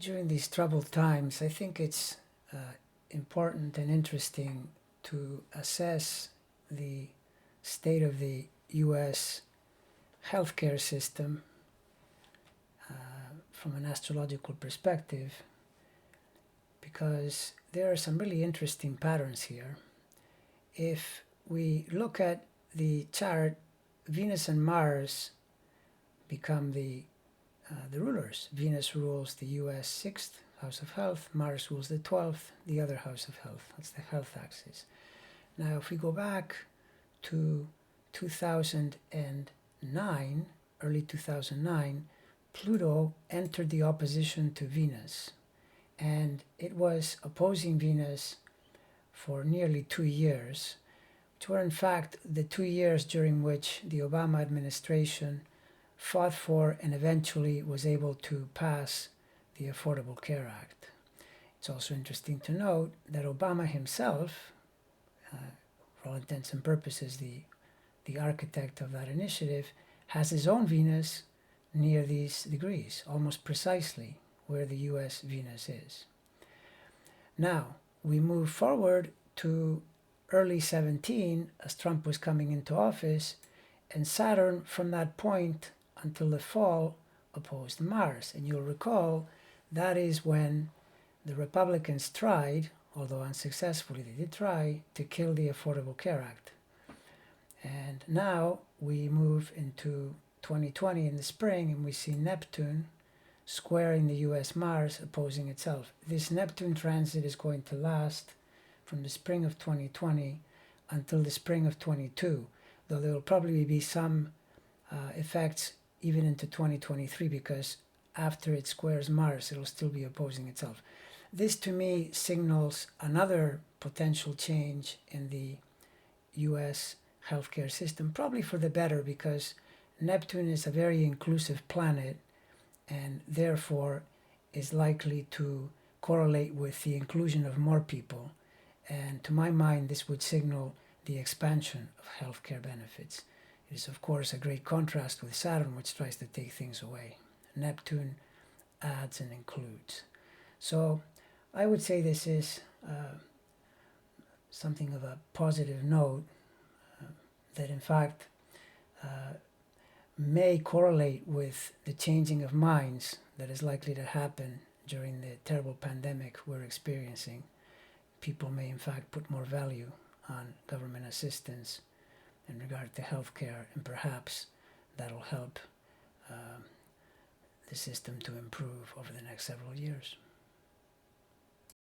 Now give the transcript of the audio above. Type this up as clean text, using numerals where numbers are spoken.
During these troubled times, I think it's important and interesting to assess the state of the U.S. healthcare system from an astrological perspective, because there are some really interesting patterns here. If we look at the chart, Venus and Mars become the rulers. Venus rules the U.S. 6th house of health, Mars rules the 12th, the other house of health. That's the health axis. Now, if we go back to 2009, early 2009, Pluto entered the opposition to Venus, and it was opposing Venus for nearly 2 years, which were in fact the 2 years during which the Obama administration fought for and eventually was able to pass the Affordable Care Act. It's also interesting to note that Obama himself, for all intents and purposes the architect of that initiative, has his own Venus near these degrees, almost precisely where the US Venus is. Now, we move forward to early 17 as Trump was coming into office, and Saturn from that point until the fall opposed Mars. And you'll recall that is when the Republicans tried, although unsuccessfully they did try, to kill the Affordable Care Act. And now we move into 2020 in the spring, and we see Neptune squaring the US Mars, opposing itself. This Neptune transit is going to last from the spring of 2020 until the spring of 22, though there will probably be some effects even into 2023, because after it squares Mars, it'll still be opposing itself. This to me signals another potential change in the US healthcare system, probably for the better, because Neptune is a very inclusive planet and therefore is likely to correlate with the inclusion of more people. And to my mind, this would signal the expansion of healthcare benefits. It is, of course, a great contrast with Saturn, which tries to take things away. Neptune adds and includes. So I would say this is something of a positive note that, in fact, may correlate with the changing of minds that is likely to happen during the terrible pandemic we're experiencing. People may, in fact, put more value on government assistance in regard to healthcare, and perhaps that'll help the system to improve over the next several years.